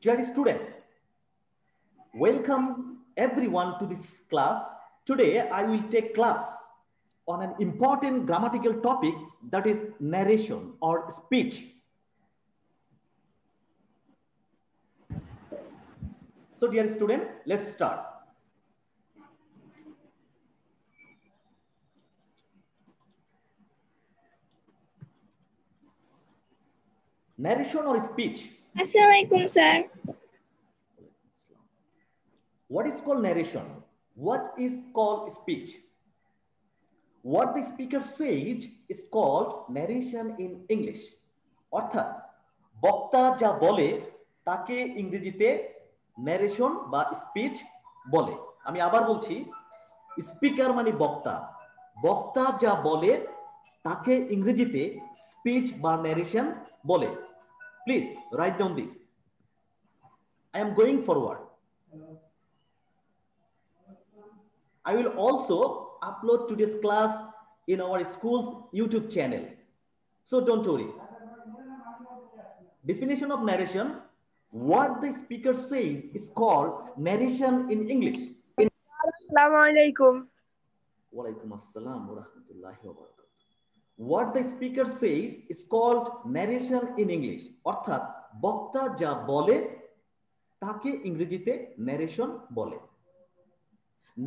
Dear student, welcome everyone to this class. Today I will take class on an important grammatical topic, that is narration or speech. So dear student, let's start. Narration or speech. Assalamualaikum, sir. What is called narration? What is called speech? What the speaker says is called narration in English. অর্থাৎ বক্তা যা বলে তাকে ইংরেজিতে narration বা speech বলে। আমি আবার বলছি, স্পিকার মানে বক্তা, বক্তা যা বলে তাকে ইংরেজিতে স্পিচ বা ন্যারেশন বলে। Please write down this. I am going forward. I will also upload today's class in our school's YouTube channel. So don't worry. Definition of narration. What the speaker says is called narration in English. Assalamualaikum. Walaikum assalam wa rahmatullahi wa barakatuh. What the speaker says is called narration in English. অর্থাৎ বক্তা যা বলে তাকে ইংরেজিতে narration বলে।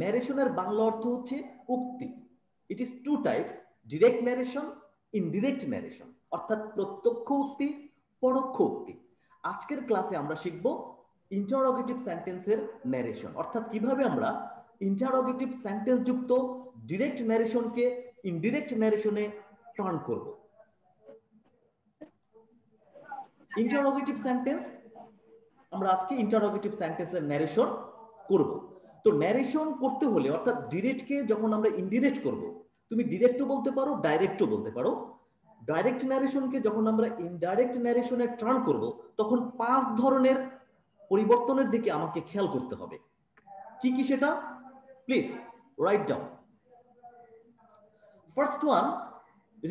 ন্যারেশনের বাংলা অর্থ হচ্ছে উক্তি। It is two types, direct narration, indirect narration, অর্থাৎ প্রত্যক্ষ উক্তি, পরোক্ষ উক্তি। আজকের ক্লাসে আমরা শিখব ইন্টারোগেটিভ সেন্টেন্সের ন্যারেশন, অর্থাৎ কিভাবে আমরা ইন্টারোগেটিভ সেন্টেন্স যুক্ত ডিরেক্ট ন্যারেশনকে ইনডিরেক্ট ন্যারেশনে টার্ন করব। ইন্টারোগেটিভ সেন্টেন্স, আমরা আজকে ইন্টারোগেটিভ সেন্টেন্সের ন্যারেশন করব। তো ন্যারেশন করতে হলে অর্থাৎ ডিরেক্টকে যখন আমরা ইনডিরেক্ট করব, তুমি ডিরেক্টও বলতে পারো, ডাইরেক্টও বলতে পারো। ডাইরেক্ট ন্যারেশনকে যখন আমরা ইনডাইরেক্ট ন্যারেশনে টার্ন করব, তখন 5 ধরনের পরিবর্তনের দিকে আমাকে খেয়াল করতে হবে। কি কি সেটা? Please write down. First one,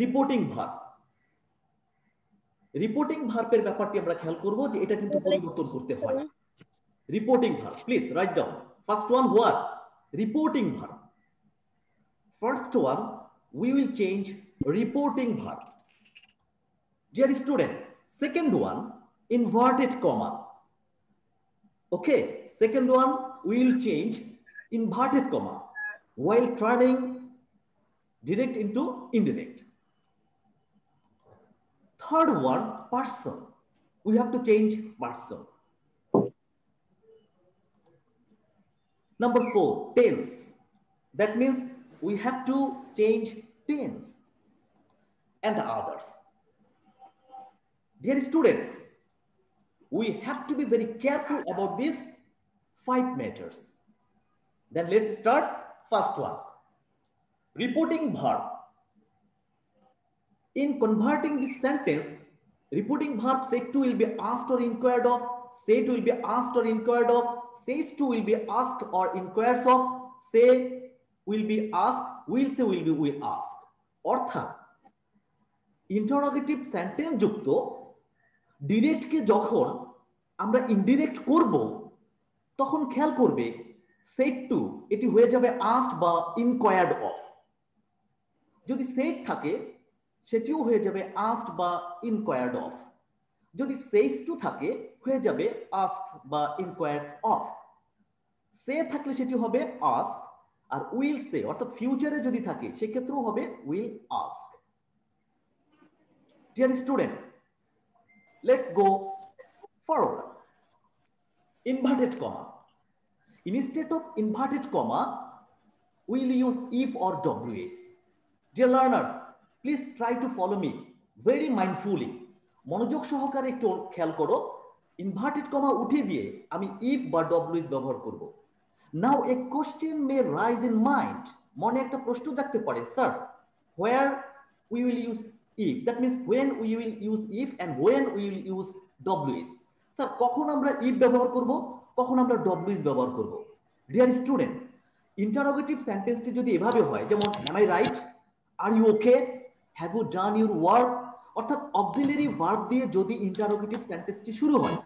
reporting verb. Reporting ভার্বের ব্যাপারটি আমরা খেয়াল করব যে এটা কিন্তু পরিবর্তন করতে হয়। Reporting verb, please write down. First one, what? Reporting verb. First one, we will change reporting verb. Dear student, second one, inverted comma. Okay, second one, we will change inverted comma while turning direct into indirect. Third one, person. We have to change person. Number 4, tense. That means we have to change tense and others. Dear students, we have to be very careful about these 5 matters. Then let's start. First one, reporting verb. In converting this sentence, reporting verb said to will be asked or inquired of, said will be asked or inquired of, says to will be asked or inquires of, say will be asked, will say will be will ask. অর্থাৎ interrogative sentence যুক্ত ডিরেক্টকে যখন আমরা indirect করব, তখন খেয়াল করবে said to এটি হয়ে যাবে আস্কড বা ইনকোয়ার্ড অফ। যদি সেড থাকে সেটিও হয়ে যাবে আস্কড বা ইনকোয়ার্ড অফ। যদি সেইস টু থাকে হয়ে যাবে আস্কড বা ইনকোয়ার্ডস অফ। সে থাকলে সেটি হবে আস্ক, আর উইল সে অর্থাৎ ফিউচারে যদি থাকে সেক্ষেত্রেও হবে will ask. Dear student, let's go forward. Inverted comma. Instead of inverted comma, we will use if or WS. Dear learners, please try to follow me very mindfully. মনোযোগ সহকারে একটু খেয়াল করো। ইনভার্টেড কমা উঠে দিয়ে আমি ইফ বা W S ব্যবহার করব। Now a question may rise in mind. মনে একটা প্রশ্ন জাগতে পারে, sir where we will use if, that means when we will use if and when we will use W S. Sir কখন আমরা ইফ ব্যবহার করব, কখন আমরা ডব্লিউএস ব্যবহার করব? ডিয়ার স্টুডেন্ট, ইন্টারোগেটিভ সেন্টেন্সটি যদি এভাবে হয়, যেমন am I right, are you okay, have you done your work, অর্থাৎ অক্সিলারি ভার্ব দিয়ে যদি ইন্টারোগেটিভ সেন্টেন্সটি শুরু হয়,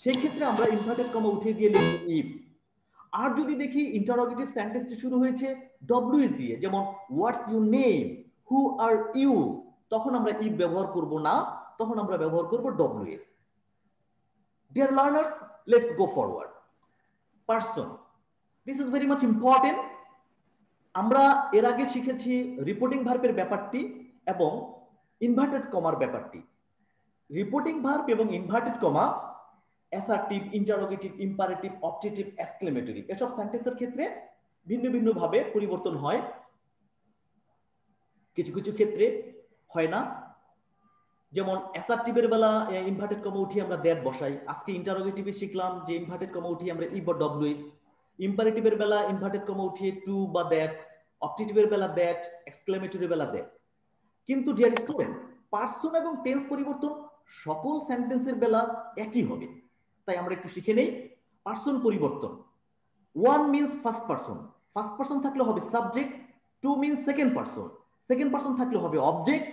সেই ক্ষেত্রে আমরা ইনভার্টেড কমা উঠিয়ে দিয়ে লিখব ইফ। আর যদি দেখি ইন্টারোগেটিভ সেন্টেন্সটি শুরু হয়েছে ডব্লিউএস দিয়ে, যেমন what's your name, who are you, তখন আমরা ইফ ব্যবহার করব না, তখন আমরা ব্যবহার করব WS. Dear learners, let's go forward. Person, this is very much important. আমরা এর আগে শিখেছি রিপোর্টিং ভার্বের ব্যাপারটি এবং ইনভার্টেড কমার ব্যাপারটি। রিপোর্টিং ভার্ব এবং inverted comma assertive, interrogative, imperative, objective, exclamatory এসব সেন্টেন্সের ক্ষেত্রে ভিন্ন ভিন্ন ভাবে পরিবর্তন হয়। কিছু কিছু ক্ষেত্রে হয় না, যেমন অ্যাসার্টিভের বেলা ইনভার্টেড কমা উঠিয়ে আমরা দ্যাট বসাই। আজকে ইন্টারোগেটিভে শিখলাম যে ইনভার্টেড কমা উঠিয়ে আমরা ই বা ডব্লিউএস। ইম্পারেটিভের বেলা ইনভার্টেড কমা উঠিয়ে টু বা দ্যাট, অবজেক্টিভের বেলা দ্যাট, এক্সক্লেমেটরির বেলা দ্যাট। কিন্তু ডিয়ার স্টুডেন্ট, পার্সন এবং টেন্স পরিবর্তন সকল সেন্টেন্সের বেলা একই হবে। তাই আমরা একটু শিখে নেই। পার্সন পরিবর্তন, one means first person, first person থাকলে হবে subject, two means second person, second person থাকলে হবে অবজেক্ট,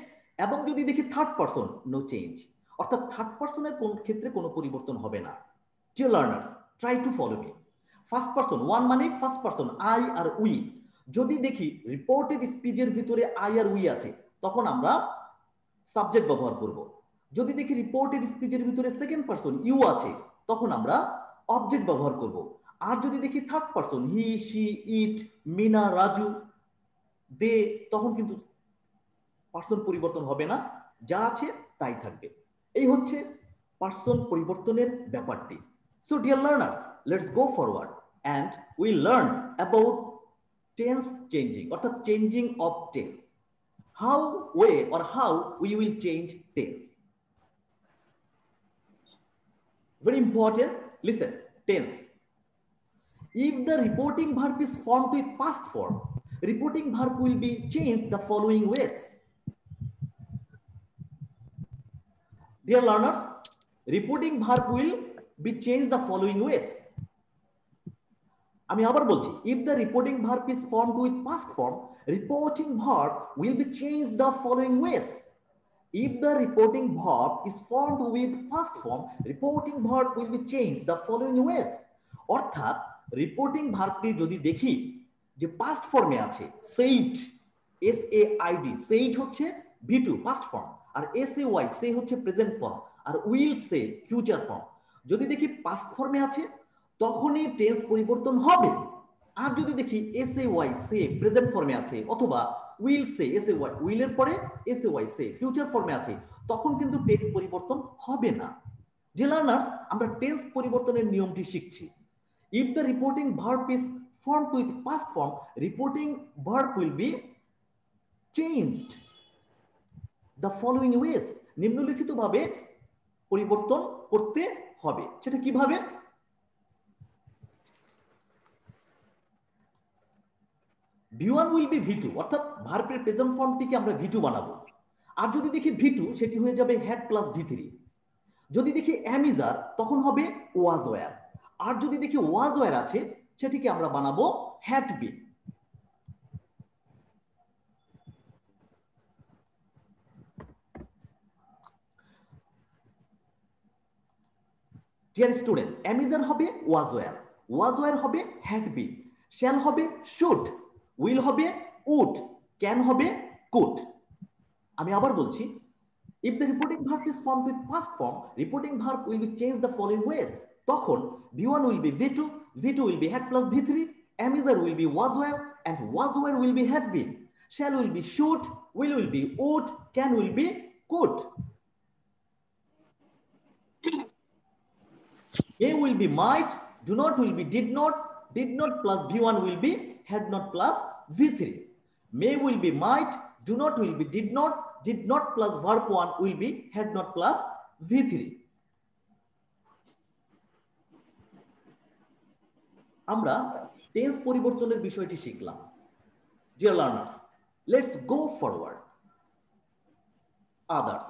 এবং যদি দেখি থার্ড পার্সন, নো চেঞ্জ। অর্থাৎ থার্ড পার্সনের কোন ক্ষেত্রে কোনো পরিবর্তন হবে না। Dear learners, try to follow me. First person, one মানে ফার্স্ট পার্সন, আই আর উই। যদি দেখি রিপোর্টেড স্পিচের ভিতরে আই আর উই আছে, তখন আমরা সাবজেক্ট ব্যবহার করব। যদি দেখি রিপোর্টেড স্পিচের ভিতরে সেকেন্ড পার্সন ইউ আছে, তখন আমরা অবজেক্ট ব্যবহার করব। আর যদি দেখি থার্ড পার্সন হি, শি, ইট, মিনা, রাজু, দে, তখন কিন্তু পার্সন পরিবর্তন হবে না, যা আছে তাই থাকবে। এই হচ্ছে পার্সন পরিবর্তনের ব্যাপারটি। So dear learners, let's go forward and we learn about tense changing, অর্থাৎ changing of tense. How way or how we will change tense. Very important. Listen, tense. If the reporting verb is formed with past form, reporting verb will be changed the following ways. Dear learners, reporting verb will be changed the following ways. আমি আবার বলছি, if the reporting verb is formed with past form, reporting verb will be changed the following ways. If the reporting verb is formed with past form, reporting verb will be changed the following ways. অর্থাৎ reporting ভার্বটি যদি দেখি যে past ফর্মে আছে, said, S A I D, said হচ্ছে ভি2 past form, আর এস এ ওয়াই সে হচ্ছে প্রেজেন্ট ফর্ম, আর উইল সে ফিউচার ফর্ম। যদি দেখি পাস্ট ফর্মে আছে, তখনই টেন্স পরিবর্তন হবে। আর যদি দেখি S A Y say present ফর্মে আছে, অথবা will say S A Y উইলের পরে S A Y say future ফর্মে আছে, তখন কিন্তু টেন্স পরিবর্তন হবে না। ডিয়ার লার্নার্স, আমরা টেন্স পরিবর্তনের নিয়মটি শিখছি। If the reporting verb is formed with past form, reporting verb will be changed the following ways. নিম্নলিখিত ভাবে পরিবর্তন করতে হবে। সেটা কিভাবে? V1 will be V2, অর্থাৎ ভার্বের প্রেজেন্ট ফর্মটিকে আমরা V2 বানাবো। আর যদি দেখি V2, সেটি হয়ে যাবে হ্যাড প্লাস V3। যদি দেখি am is are, তখন হবে was were। আর যদি দেখি was were আছে, সেটিকে আমরা বানাবো had been। Dear student, am is are হবে was were হবে had been, shall হবে should, will হবে would, can হবে could। আমি আবার বলছি, if the reporting verb is formed with past form, reporting verb will be changed the following ways. তখন V1 will be V2, V2 will be had plus V3, am is are will be was were, and was were will be had been, shall will be should, will be would, can will be could, may will be might, do not will be did not plus V1 will be had not plus V3, may will be might, do not will be did not plus verb 1 will be had not plus V3. আমরা tense পরিবর্তনের বিষয়টি শিখলাম। Deer learners, let's go forward. Others,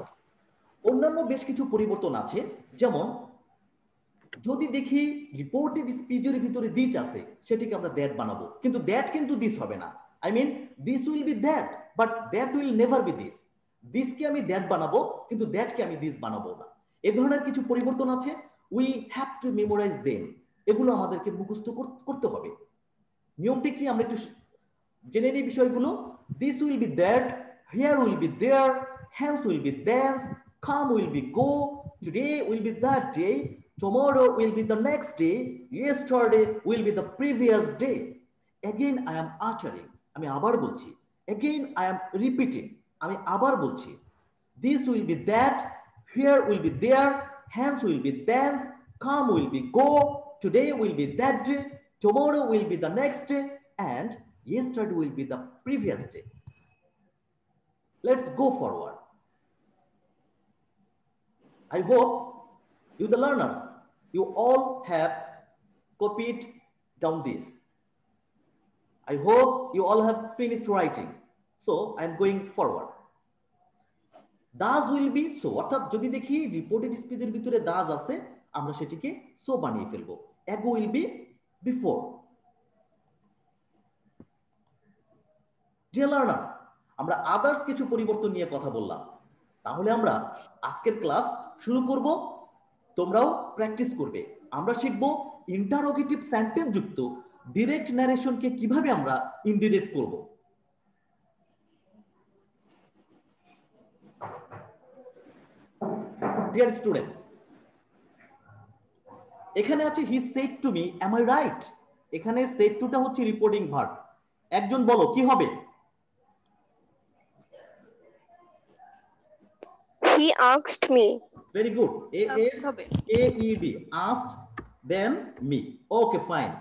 অন্যান্য বেশ কিছু পরিবর্তন আছে, যেমন যদি দেখি রিপোর্টেড স্পিচের ভিতরে দিস আছে, সেটিকে আমরা দ্যাট বানাবো, কিন্তু দ্যাট কিন্তু দিস হবে না। I mean this will be that, but that will never be this. দিসকে আমি দ্যাট বানাবো, কিন্তু দ্যাটকে আমি দিস বানাবো না। এ ধরনের কিছু পরিবর্তন আছে। We have to memorise them, এগুলো আমাদেরকে মুখস্থ করতে হবে। নিয়মটা কি আমরা একটু জেনে নিই বিষয়গুলো। This will be that, here will be there, hence will be thence, come will be go, today will be that day, tomorrow will be the next day, yesterday will be the previous day. Again I am uttering, আমি আবার বলছি। Again I am repeating, আমি আবার বলছি। This will be that, here will be there, hence will be thence, come will be go, today will be that day, tomorrow will be the next day, and yesterday will be the previous day. Let's go forward. I hope you, the learners, you all have copied down this. I hope you all have finished writing. So I'm going forward. Does will be so, অর্থাৎ যদি দেখি reported স্পিচের ভিতরে does আছে, আমরা সেটিকে so বানিয়ে ফেলবো। ago will be before. Dear learners, আমরা আদার্স কিছু পরিবর্তন নিয়ে কথা বললাম। তাহলে আমরা আজকের ক্লাস শুরু করব, তোমরাও প্র্যাকটিস করবে। আমরা শিখব ইন্টারোগেটিভ সেন্টেন্স যুক্ত ডিরেক্ট ন্যারেশনকে কিভাবে আমরা ইনডিরেক্ট করব। ডিয়ার স্টুডেন্ট, এখানে আছে হি said to me, am I right? এখানে সেড টুটা হচ্ছে রিপোর্টিং ভার্ব। একজন বলো কি হবে? He asked me. Very good. A-S-K-E-D. Asked them me. Okay, fine.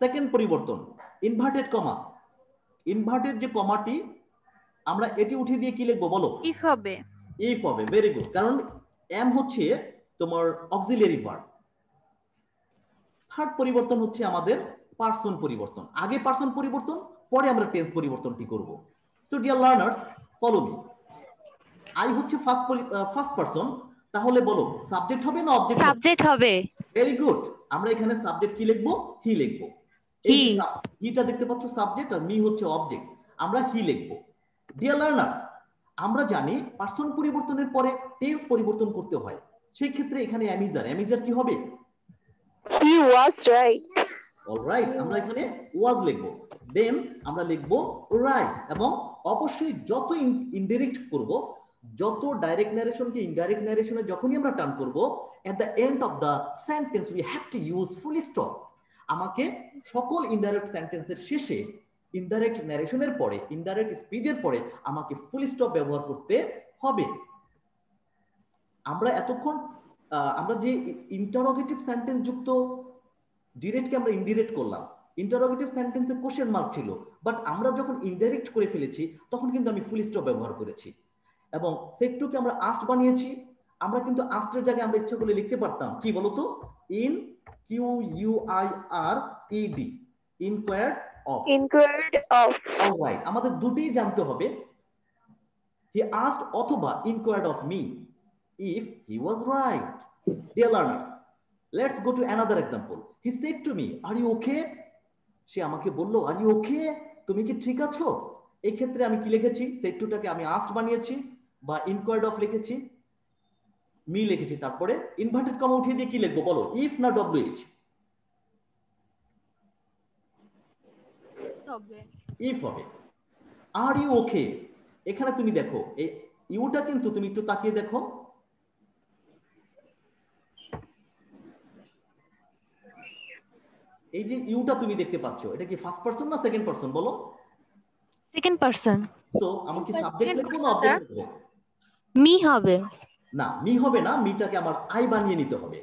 Second পরিবর্তন, ইনভার্টেড কমা। ইনভার্টেড যে কমাটি, আমরা এটি উঠিয়ে দিয়ে কি লিখবো বলো? ইফ হবে। ইফ হবে, ভেরি গুড। কারণ এম হচ্ছে তোমার অক্সিলিয়ারি ভার্ব। থার্ড পরিবর্তন হচ্ছে আমাদের পার্সন পরিবর্তন। আগে পার্সন পরিবর্তন, পরে আমরা টেন্স পরিবর্তনটি করব। So dear learners, follow me. I হচ্ছে ফার্স্ট পারসন, তাহলে বলো সাবজেক্ট হবে না অবজেক্ট? সাবজেক্ট হবে। Very good. আমরা এখানে সাবজেক্ট কি লিখবো? হি লিখবো। হি। হিটা দেখতে পাচ্ছ সাবজেক্ট, আর মি হচ্ছে অবজেক্ট, আমরা হি লিখবো। ডিয়ার লার্নার্স, আমরা জানি পার্সন পরিবর্তনের পরে টেন্স পরিবর্তন করতে হয়। সেই ক্ষেত্রে এখানে অ্যামিজার কি হবে? He was right. অলরাইট, আমরা এখানে ওয়াজ লিখবো। দেন আমরা লিখবো রাইট। এবং অবশ্যই যত ইনডিরেক্ট করব, যত ডাইরেক্ট ন্যারেশনকে ইনডাইরেক্ট ন্যারেশনে যখনই আমরা টার্ন করব, at the end of the sentence we have to use full stop. আমাকে সকল ইনডাইরেক্ট সেন্টেন্সের শেষে, ইনডাইরেক্ট ন্যারেশনের পরে, ইনডাইরেক্ট স্পিচের পরে আমাকে ফুল স্টপ ব্যবহার করতে হবে। আমরা এতক্ষণ আমরা যে ইন্টারোগেটিভ সেন্টেন্স যুক্ত ডিরেক্টকে আমরা ইনডিরেক্ট করলাম, ইন্টারোগেটিভ সেন্টেন্সে কোশ্চেন মার্ক ছিল, বাট আমরা যখন ইনডাইরেক্ট করে ফেলেছি তখন কিন্তু আমি ফুল স্টপ ব্যবহার করেছি। এবং সেটটুকে আমরা আস্ট বানিয়েছি। আমরা কিন্তু আস্টের জায়গায় আমরা ইচ্ছা করলে লিখতে পারতাম কি বলতো? In QUIRED, ইনকোয়ার্ড of. Inquired of. Alright, আমাদের দুটোই জানতে হবে। হি আস্কড অথবা inquired of me if he was right. Dear learners, let's go to another example. He said to me, are you okay? সে আমাকে বললো, are you okay? তুমি কি ঠিক আছো? এই ক্ষেত্রে আমি কি লিখেছি? said to টাকে আমি asked বানিয়েছি বা inquired of লিখেছি, মি লিখেছি, তারপরে ইনভার্টেড কমা উঠিয়ে দিয়ে কি লিখবো বলো? if না WH? if হবে। are you okay? এখানে তুমি দেখো এই ইউটা কিন্তু তুমি একটু তাকিয়ে দেখো, এই যে ইউটা তুমি দেখতে পাচ্ছ, এটা কি ফার্স্ট পারসন না সেকেন্ড পারসন বলো? Second person. সো আমাকে সাবজেক্ট লিখবো না অবজেক্ট লিখবো? মি হবে না, মি হবে না, মিটাকে আমার আই বানিয়ে নিতে হবে।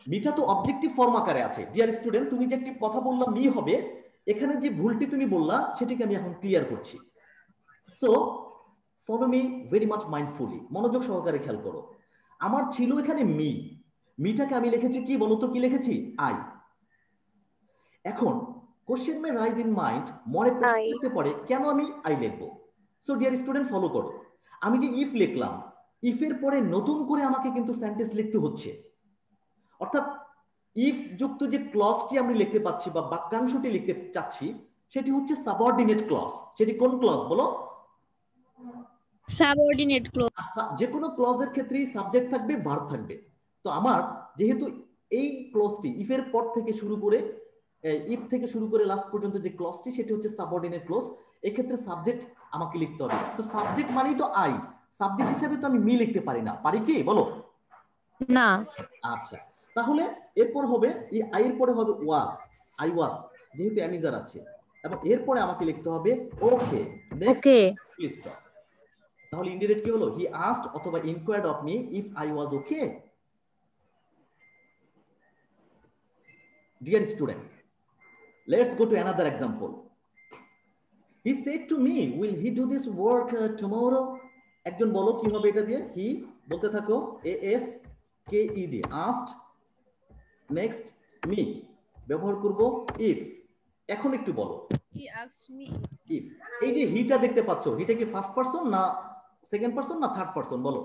মিটা তো অবজেক্টিভ ফর্ম আকারে আছে। ডিয়ার স্টুডেন্ট, তুমি যে একটি কথা বললা মি হবে, এখানে যে ভুলটি তুমি বললা সেটিকে আমি এখন ক্লিয়ার করছি। So follow me very much mindfully, মনোযোগ সহকারে খেয়াল করো। আমার ছিল এখানে মি, মিটাকে আমি লিখেছি কি বলতো? কি লিখেছি? আই। এখন question may rise in mind, মনে প্রশ্ন করতে পারে কেন আমি আই লিখবো। সো ডিয়ার স্টুডেন্ট, ফলো করো। আমি যে ইফ লিখলাম, ইফের পরে নতুন করে আমাকে কিন্তু সেন্টেন্স লিখতে হচ্ছে। অর্থাৎ ইফ যুক্ত যে ক্লজটি আমি লিখতে পাচ্ছি বা বাক্যাংশটি লিখতে চাচ্ছি, সেটি হচ্ছে সাবঅর্ডিনেট ক্লজ। সেটি কোন ক্লজ বলো? Subordinate clause. যে কোনো ক্লজের ক্ষেত্রেই সাবজেক্ট থাকবে, ভার্ব থাকবে। তো আমার যেহেতু এই ক্লজটি ইফের পর থেকে শুরু করে ইফ থেকে শুরু করে লাস্ট পর্যন্ত যে ক্লজটি সেটি হচ্ছে সাবঅর্ডিনেট ক্লজ, এক্ষেত্রে সাবজেক্ট আমাকে লিখতে হবে। তো সাবজেক্ট মানেই তো আই, সাবজেক্ট হিসেবে তো আমি মি লিখতে পারি না, পারি কি বলো? না। আচ্ছা, তাহলে এরপর হবে এই আই এর পরে হবে ওয়াজ, আই ওয়াজ, যেহেতু অ্যামিজার আছে, এবং এরপরে আমাকে লিখতে হবে okay. Next okay. Please stop. তাহলে ইনডিরেক্ট কি হলো? হি আস্কড অথবা inquired of me if I was okay. Dear student, let's go to another example. He said to me, will he do this work tomorrow? একজন বলো কি হবে এটা দিয়ে? হি বলতে থাকো, asked, asked, নেক্সট মি ব্যবহার করব if। এখন একটু বলো, He asked me. if এই যে হিটা দেখতে পাচ্ছ, হিটা কি ফার্স্ট পারসন না সেকেন্ড পারসন না থার্ড পারসন বলো?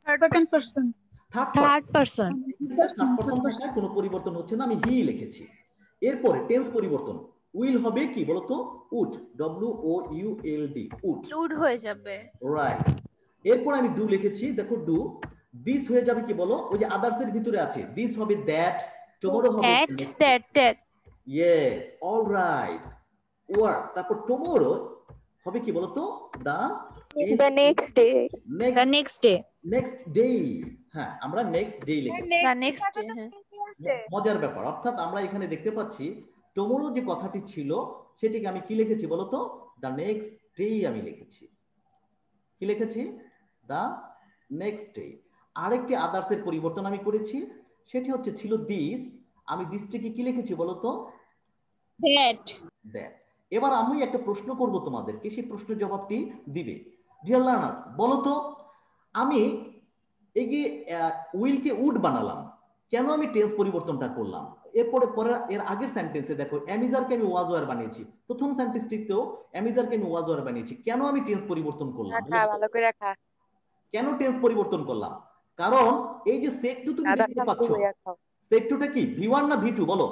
Second person. Third third person. Third person থাকায় কোনো পরিবর্তন হচ্ছে না, আমি হি লিখেছি। এরপরে টেন্স পরিবর্তন, উইল হবে কি বলতো? উড, WOULD, উড, উড হয়ে যাবে। রাইট। এরপর আমি ডু লিখেছি, দেখো ডু। দিস হয়ে যাবে কি বলো? ওই যে আদার্স এর ভিতরে আছে, দিস হবে দ্যাট, টুমরো হবে That. Yes, alright. ওয়ার্ক, তারপর টুমরো হবে কি বলতো? The next day. The next day. Next day. হ্যাঁ, আমরা নেক্সট ডে লিখেছি। The next day. মজার ব্যাপার, অর্থাৎ আমরা এখানে দেখতে পাচ্ছি টুমরো যে কথাটি ছিল সেটিকে আমি কি লিখেছি বলতো? দ্য নেক্সট ডে আমি লিখেছি। কি লিখেছি? The next day. আরেকটি আদার্স এর পরিবর্তন আমি করেছি, সেটি হচ্ছে ছিল দিস, আমি দিসটিকে কি লিখেছি বলতো? That. দ্যাট। এবার আমি একটা প্রশ্ন করব তোমাদেরকে, সেই প্রশ্নের জবাবটি দিবে। ডিয়ার লার্নার্স, বলো তো আমি এই যে উইলকে উড বানালাম, কেন আমি টেন্স পরিবর্তনটা করলাম? পরে এর আগের সেন্টেন্সে দেখো, অ্যামিজারকে আমি ওয়াজ ওয়ার বানিয়েছি, প্রথম সেন্টেন্সটিতেও অ্যামিজারকে আমি ওয়াজ ওয়ার বানিয়েছি। কেন আমি টেন্স পরিবর্তন করলাম? ভালো করে রাখা। কেন টেন্স পরিবর্তন করলাম? কারণ এই যে সেট টু তুমি দেখতে পাচ্ছ, সেট টুটা কি V1 না V2 বলো?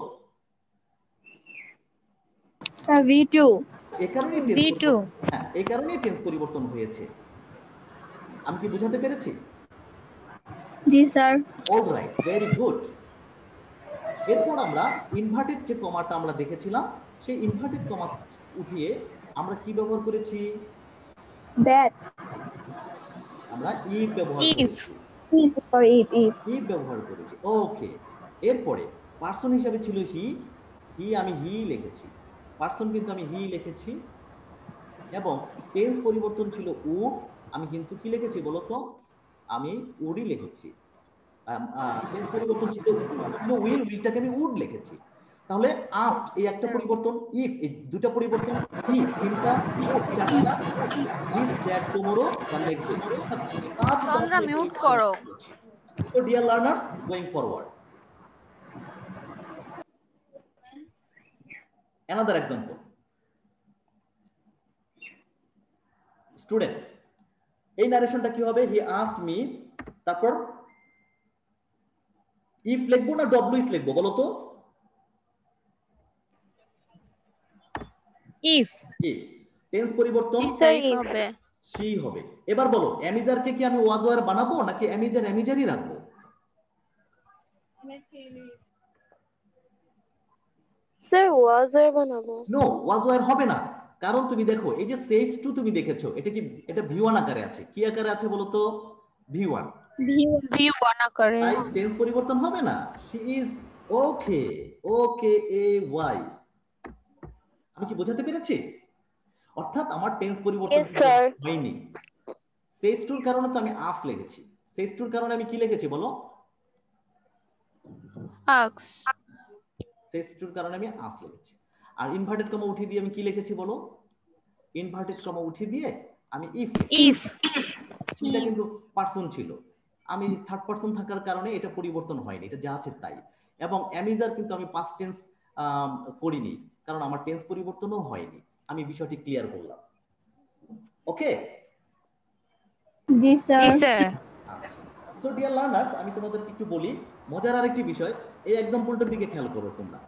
V2. এই কারণেই V2। হ্যাঁ, এই কারণেই টেন্স পরিবর্তন হয়েছে। আমি কি বোঝাতে পেরেছি? জি স্যার। Alright, very good. এরপর আমরা ইনভার্টেড যে কমাটা আমরা দেখেছিলাম, সেই ইনভার্টেড কমা উঠিয়ে আমরা কি ব্যবহার করেছি? That. আমরা ইফ ব্যবহার If। করেছি। ইফ ব্যবহার করেছি, ওকে। এরপরে পার্সন হিসাবে ছিল হি, আমি হি লিখেছি, পার্সন কিন্তু আমি হি লিখেছি। এবং টেন্স পরিবর্তন ছিল উড, আমি কিন্তু কি লিখেছি বলতো? আমি উডই লিখেছি। টেন্স পরিবর্তন ছিল উইল, উইলটাকে আমি উড লিখেছি। তাহলে আস্কড এই একটা পরিবর্তন, ইফ এই দুটো পরিবর্তন, হি তিনটা, চারটা, this that tomorrow, the next day. তোমরা মিউট করো। So dear learners, going forward, another example. Student, এই নারেশনটা কি হবে? হি আস্কড মি, তারপর ইফ লিখবো না ডব্লিউএস লিখবো বলো তো? ইফ। ইফ। টেন্স পরিবর্তন হবে। সি হবে। এবার বলো, অ্যামিজারকে কি আমি ওয়াজ ওয়ার বানাবো নাকি অ্যামিজারই রাখবো? স্যার was were বানাবো। নো, ওয়াজ ওয়ার হবে না। কারণ তুমি দেখো, এই যে সেজ টু তুমি দেখেছো, এটা কি এটা V1 আকারে আছে। কি আকারে আছে বলো তো? V1। V1 আকারে। তাই টেন্স পরিবর্তন হবে না। She is okay, O K A Y. আমি কি বোঝাতে পেরেছি? অর্থাৎ আমার টেন্স পরিবর্তন হয়নি। সেজ টুর কারণে তো আমি আস লিখেছি, সেজ টুর কারণে আমি কি লিখেছি বলো? আক্স। সেজ টুর কারণে আমি আস লিখেছি। আর ইনভার্টেড কমা উঠিয়ে দিয়ে আমি কি লিখেছি বলো? ইনভার্টেড কমা উঠিয়ে দিয়ে আমি ইফ। এটা কিন্তু পার্সন ছিল, আমি থার্ড পার্সন থাকার কারণে এটা পরিবর্তন হয়নি, এটা যা আছে তাই। এবং অ্যামিজার কিন্তু আমি পাস্ট টেন্স করিনি, কারণ আমার টেন্স পরিবর্তনও হয়নি। আমি বিষয়টি ক্লিয়ার করলাম। ওকে? জি স্যার। সো ডিয়ার লার্নার্স, আমি তোমাদেরকে একটু বলি মজার আরেকটি বিষয়। এই এক্সাম্পলটার দিকে খেয়াল করো তোমরা।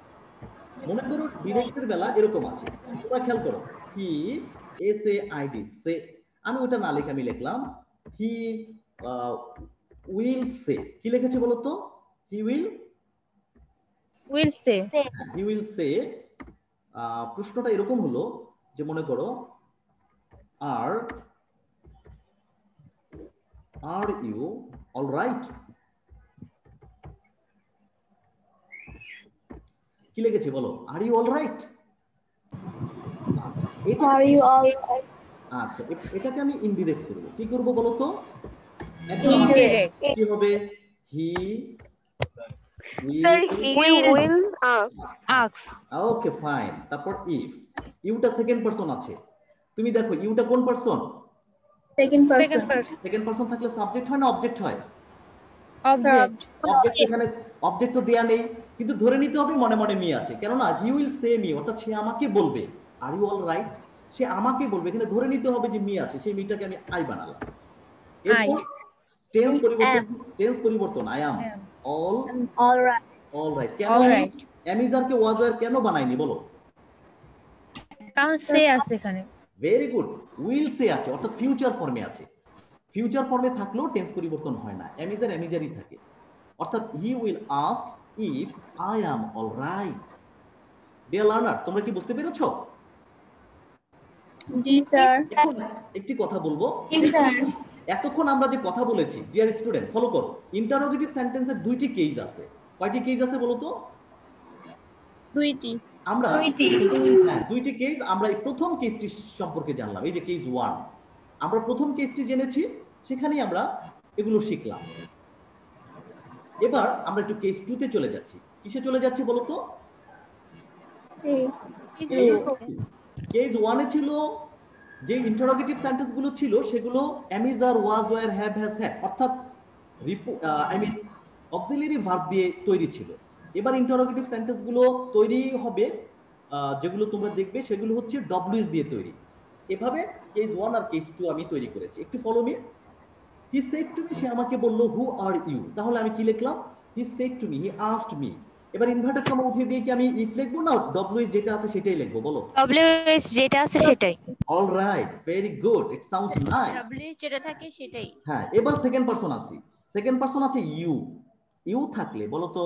মনে করো ডিরেক্টের বেলা এরকম আছে, তোমরা খেয়াল করো, হি SAID সে, আমি ওটা না লিখে আমি লিখলাম হি উইল সে কি লিখেছে বলো তো? He will say. He will say. প্রশ্নটা এরকম হলো যে মনে করো আর ইউ অল রাইট? কি লিখেছে বলো? Are you all right? Are you all আচ্ছা, এটাকে আমি ইনডিরেক্ট করব। কি করব বলো তো? Indirect. কি হবে? হি Sir, he will Ask. Okay fine. তারপর ইফ ইউটা সেকেন্ড পারসন আছে, তুমি দেখো ইউটা কোন person? second Second person? person. Second person থাকলে সাবজেক্ট হয় না অবজেক্ট হয়? Object. অবজেক্ট এখানে অবজেক্ট তো দেয়া নেই, কিন্তু ধরে নিতে হবে মনে মনে মি আছে, কেননা হি উইল সে মি, অর্থাৎ সে আমাকে বলবে আর ইউ অল রাইট, সে আমাকে বলবে, এখানে ধরে নিতে হবে যে মি আছে, সেই মিটাকে আমি আই বানালাম। এরপর টেন্স পরিবর্তন I am All right. All right. কেন All right. অ্যামিজারকে ওয়াজ ওয়্যার কেন বানাইনি বলো? কারণ সে আছে এখানে। Very good. উইল সে আছে, অর্থাৎ ফিউচার ফর্মে আছে। ফিউচার ফর্মে থাকলেও টেন্স পরিবর্তন হয় না, অ্যামিজার অ্যামিজারই থাকে। অর্থাৎ he will ask if I am all right. Deer learner, তোমরা কি বুঝতে পেরেছো? জি স্যার। এখন একটি কথা বলবো। জি স্যার। এতক্ষণ আমরা যে কথা বলেছি, ডিয়ার স্টুডেন্ট ফলো করো, ইন্টারোগেটিভ সেন্টেন্সের দুইটি কেস আছে। কয়টি কেস আছে বলো তো? দুইটি। আমরা হ্যাঁ, দুইটি কেস। আমরা এই প্রথম কেসটি সম্পর্কে জানলাম, এই যে কেস 1। আমরা প্রথম কেসটি জেনেছি, সেখানেই আমরা এগুলো শিখলাম। এবার আমরা একটু কেস 2 তে চলে যাচ্ছি। কিসে চলে যাচ্ছি বলো তো? কেস 1 এ ছিল যে ইন্টারোগেটিভ সেন্টেন্স গুলো ছিল, সেগুলো amidst R was wire have has had, অর্থাৎ অক্সিলারি ভার্ব দিয়ে তৈরি ছিল। এবার ইন্টারোগেটিভ সেন্টেন্স গুলো তৈরি হবে, যেগুলো তোমরা দেখবে সেগুলো হচ্ছে ডব্লিউএস দিয়ে তৈরি। এভাবে কেস 1 আর কেস 2 আমি তৈরি করেছি। একটু follow me. He said to me, সে আমাকে বলল হু আর ইউ, তাহলে আমি কি লিখলাম? He said to me, he asked me. এবার ইনভার্টেড কমা উঠিয়ে দিয়ে কি আমি ইফ লিখবো না ডব্লিউএস যেটা আছে সেটাই লিখবো বলো? WS যেটা আছে সেটাই। All right, very good, it sounds nice. W যেটা থাকে সেটাই। হ্যাঁ, এবার সেকেন্ড পারসন আসি। সেকেন্ড পারসন আছে ইউ। ইউ থাকলে বলো তো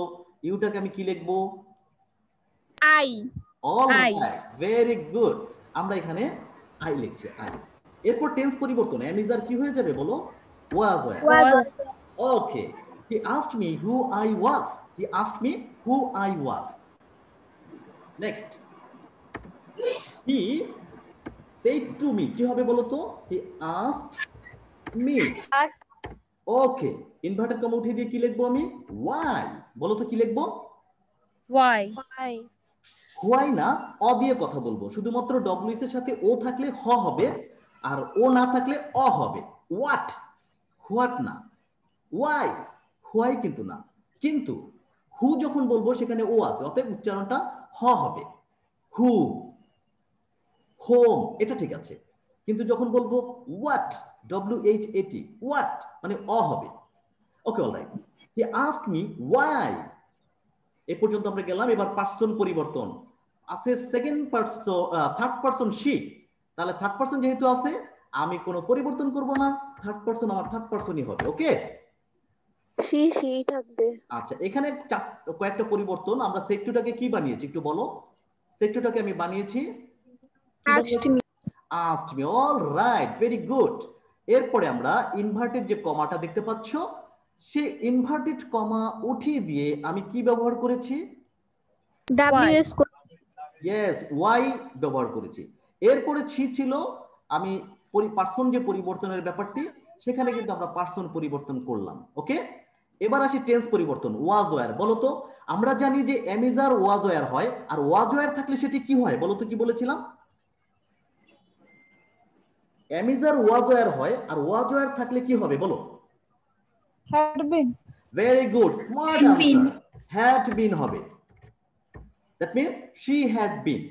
ইউটাকে আমি কি লিখবো? I. All right, very good. আমরা এখানে আই লিখছি, আই। এরপর টেন্স পরিবর্তন, অ্যামিজার কি হয়ে যাবে বলো? ওয়াজ wire. Okay, he asked me who I was. He asked me who I was. Next, he said to me, কি হবে বলো তো? হি আস্কড মি। ওকে, ইনভার্টেড কমা উঠিয়ে দিয়ে কি লিখবো আমি? ওয়াই। বলো তো কি লিখবো? Why? হোয়াই না, অ দিয়ে কথা বলবো। শুধুমাত্র ডব্লিউএস এর সাথে ও থাকলে হ হবে, আর ও না থাকলে অ হবে। হোয়াট, হোয়াট না। ওয়াই, হোয়াই কিন্তু না। কিন্তু হু যখন বলবো সেখানে ও আছে, অতএব উচ্চারণটা হ হবে। হু, হোম, এটা ঠিক আছে। কিন্তু যখন বলবো হোয়াট, WHAT, হোয়াট মানে অ হবে। Okay, alright. He asked me why. এ পর্যন্ত আমরা গেলাম। এবার পার্সন পরিবর্তন আছে, second person, third person she. তাহলে থার্ড পার্সন যেহেতু আছে, আমি কোনো পরিবর্তন করব না, থার্ড পার্সন আমার থার্ড পার্সনই হবে। ওকে, she থাকবে। আচ্ছা, এখানে কয়েকটা পরিবর্তন। আমরা সেক্টরটাকে কি বানিয়েছি একটু বলো? সেক্টরটাকে আমি বানিয়েছি asked me, all right, very good. এরপরে আমরা ইনভার্টেড যে কমাটা দেখতে পাচ্ছ, সে ইনভার্টেড কমা উঠিয়ে দিয়ে আমি কি ব্যবহার করেছি? ডব্লিউএস। ইয়েস, ওয়াই ব্যবহার করেছি। এরপরে ছিল আমি পার্সন যে পরিবর্তনের ব্যাপারটি, সেখানে কিন্তু আমরা পার্সন পরিবর্তন করলাম। ওকে, এবার আসি টেন্স পরিবর্তন, ওয়াজ ওয়্যার। বলো তো, আমরা জানি যে অ্যামিজার ওয়াজ ওয়্যার হয়, আর ওয়াজ ওয়্যার থাকলে সেটি কি হয় বলো তো? কি বলেছিলাম? অ্যামিজার ওয়াজ ওয়্যার হয়, আর ওয়াজ ওয়্যার থাকলে কি হবে বলো? Had been. Very good, smart answer, had been হবে। That means she had been.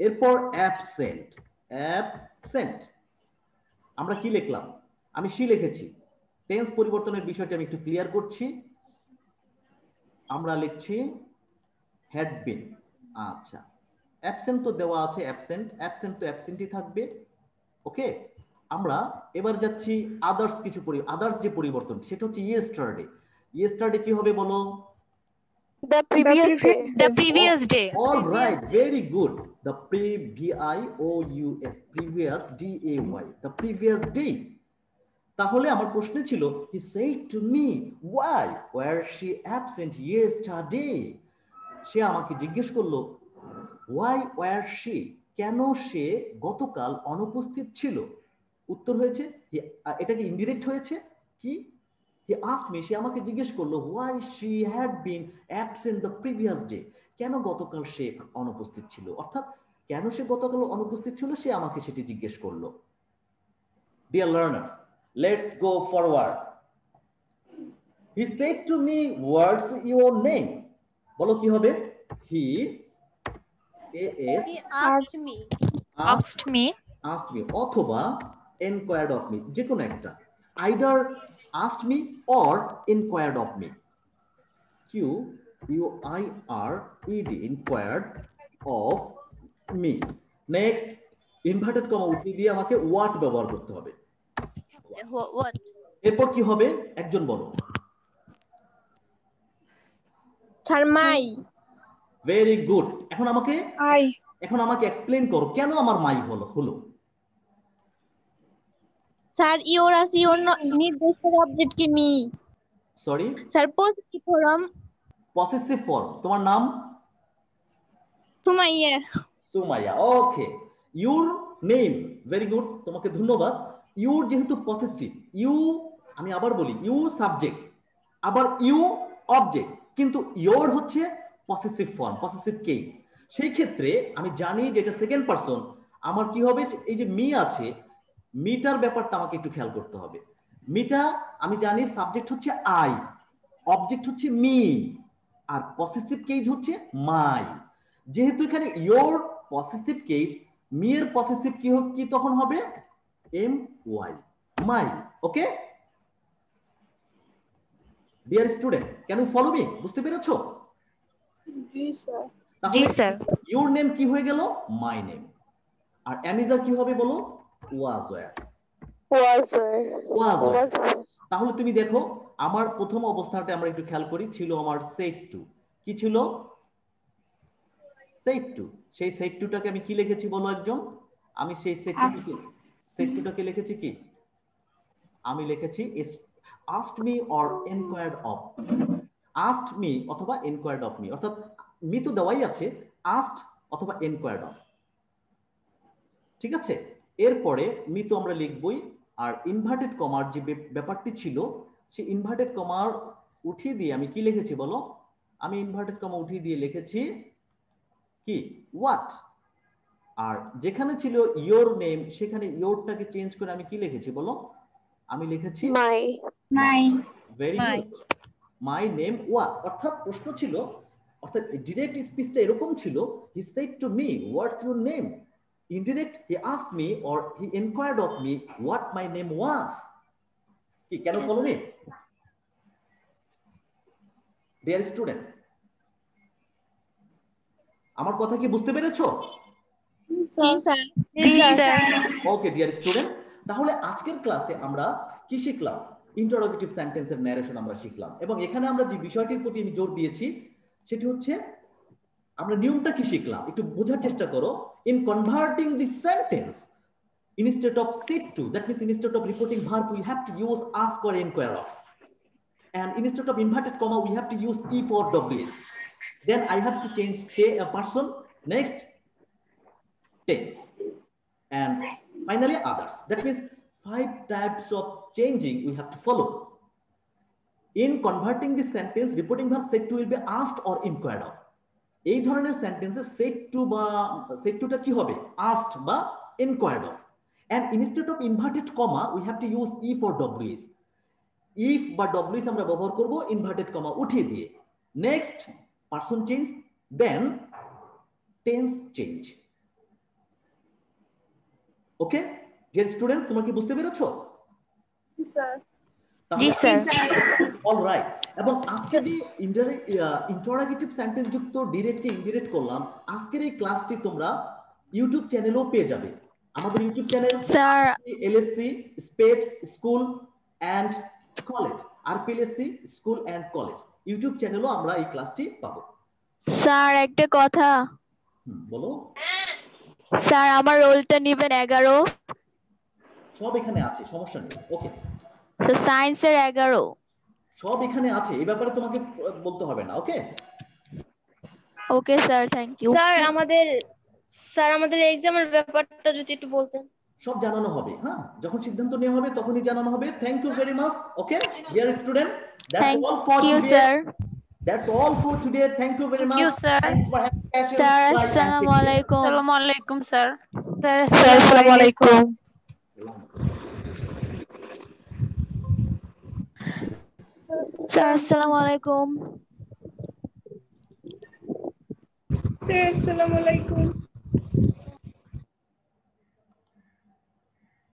এরপর অ্যাবসেন্ট, অ্যাবসেন্ট আমরা কি লিখলাম? আমি শি লিখেছি। টেন্স পরিবর্তনের বিষয়টি আমি একটু ক্লিয়ার করছি। আমরা লিখছি হ্যাড বিন। আচ্ছা, অ্যাবসেন্ট তো দেওয়া আছে, অ্যাবসেন্ট, অ্যাবসেন্ট তো অ্যাবসেন্টই থাকবে। ওকে, আমরা এবার যাচ্ছি আদার্স যে পরিবর্তন সেটা হচ্ছে ইয়েস্টারডে কি হবে বলো? The previous day. The previous day. All right, very good. The previous day, the previous day. তাহলে আমার প্রশ্ন ছিল he said to me why were she absent yesterday? সে আমাকে জিজ্ঞেস করলো why were she, কেন সে গতকাল অনুপস্থিত ছিল। উত্তর হয়েছে এটা কি ইনডিরেক্ট হয়েছে কি? he asked me, সে আমাকে জিজ্ঞেস করলো why she had been absent the previous day, কেন গতকাল সে অনুপস্থিত ছিল, অর্থাৎ কেন সে গতকাল অনুপস্থিত ছিল সে আমাকে সেটি জিজ্ঞেস করলো। Dear learners, let's go forward. He said to me, what's your name? বলো কি হবে? He asked me Asked me. অথবা inquired of me, যে কোনো একটা, either asked me or inquired of me. QUIRED, inquired of me. Next, inverted comma উঠিয়ে দিয়ে আমাকে what ব্যবহার করতে হবে। what এরপর কি হবে একজন বলো। Sir my. Very good. এখন আই আমাকে এক্সপ্লেইন করো কেন আমার মাই হলো। স্যার ইওর আছে ইওর নির্দেশের অবজেক্ট কি me. Sorry sir possessive form. তোমার নাম? সুমাইয়া। ওকে, ইউর নেম। ভেরি গুড, তোমাকে ধন্যবাদ। ইউর যেহেতু পসেসিভ, আমি আবার বলি ইউ সাবজেক্ট, আবার ইউ অবজেক্ট, কিন্তু ইয়োর হচ্ছে পসেসিভ ফর্ম, পসেসিভ কেস। সেই ক্ষেত্রে আমি জানি যে এটা সেকেন্ড পারসন, আমার কি হবে, এই যে মি আছে, মিটার ব্যাপারটা আমাকে একটু খেয়াল করতে হবে। মিটা আমি জানি সাবজেক্ট হচ্ছে আই, অবজেক্ট হচ্ছে মি, আর পসেসিভ কেস হচ্ছে মাই। যেহেতু এখানে ইয়োর পসেসিভ কেস, মি এর পসেসিভ কি তখন হবে M Y, my. Okay dear student, can you follow me? বুঝতে পেরেছো? জি স্যার। ইউর নেম কি হয়ে গেল? My name. আর অ্যামিজা কি হবে বলো? ওয়াজ ওয়্যার। তাহলে তুমি দেখো আমার প্রথম অবস্থাটা আমরা একটু খেয়াল করি, ছিল আমার সেট টু। কি ছিল? Set two. সেই সেট টুটাকে আমি কি লিখেছি বলো একজন? আমি সেই সেট টুটাকে লিখেছি কি? আমি লিখেছি asked me or inquired of। asked me অথবা inquired of me, অর্থাৎ মি তো দেওয়াই আছে, asked অথবা inquired of। ঠিক আছে, এরপরে মি তো আমরা লিখবই। আর ইনভার্টেড কমার যে ব্যাপারটি ছিল, সেই ইনভার্টেড কমার উঠিয়ে দিয়ে আমি কি লিখেছি বলো? আমি ইনভার্টেড কমা উঠিয়ে দিয়ে লিখেছি কি? হোয়াট। আর যেখানে ছিল ইয়োর নেম, সেখানে ইয়োরটাকে চেঞ্জ করে আমি কি লিখেছি বলো? আমি লিখেছি my. Very good, my name was. অর্থাৎ প্রশ্ন ছিল, অর্থাৎ ডিরেক্ট স্পিচটা এরকম ছিল, he said to me what's your name. Indirect, he asked me or he inquired of me what my name was. কি, can you follow me dear student? আমার কথা কি বুঝতে পেরেছো? জি স্যার। ওকে ডিয়ার স্টুডেন্ট, তাহলে আজকের ক্লাসে আমরা কি শিখলাম? ইন্টারোগেটিভ সেন্টেন্সের ন্যারেশন আমরা শিখলাম, এবং এখানে আমরা যে বিষয়টির প্রতি আমি জোর দিয়েছি সেটি হচ্ছে আমরা নিয়মটা কি শিখলাম একটু বোঝার চেষ্টা করো। In converting this sentence, instead of said to, that means instead of reporting verb we have to use ask or inquire of, and instead of inverted comma we have to use if or ws. Then I have to change a person, next tense, and finally others. That means 5 types of changing we have to follow. In converting this sentence, reporting verb said to will be asked or inquired of. এই ধরনের সেন্টেন্সে said to বা said to টা কি হবে? asked বা inquired of. And instead of inverted comma we have to use if or ws. if বা ws আমরা ব্যবহার করব ইনভার্টেড কমা উঠিয়ে দিয়ে। Next person change, then tense change. Okay dear student, তোমরা কি বুঝতে পেরেছো? জি স্যার। অলরাইট। এবং আজকে যে ইন্টারোগেটিভ সেন্টেন্স যুক্ত ডিরেক্ট ইনডিরেক্ট করলাম, আজকের এই ক্লাসটি তোমরা ইউটিউব চ্যানেলেও পেয়ে যাবে। আমাদের YouTube channel sir LSC space school and college, RPLSC school and college YouTube চ্যানেলও আমরা এই ক্লাসটি পাবো। স্যার একটা কথা, বলো। স্যার আমার রোলটা নেবেন 11। সব এখানে আছে, সমস্যা নেই। ওকে স্যার সায়েন্সের 11। সব এখানে আছে, এই ব্যাপারে তোমাকে বলতে হবে না। Okay okay sir, thank you. Sir আমাদের এক্সামের ব্যাপারটা যদি একটু বলতেন। সব জানানো হবে, হ্যাঁ যখন সিদ্ধান্ত নেওয়া হবে তখনই জানানো হবে। Thank you very much. Okay dear student, that's all for thank you today. Sir. That's all for today. Thank you very much. you, sir. Thanks for having patience. Sir Bye and আসসালামু take care. আলাইকুম। Assalamu alaikum, sir. Sir, assalamu alaikum. Sir আসসালামু আলাইকুম। Sir, assalamu alaikum.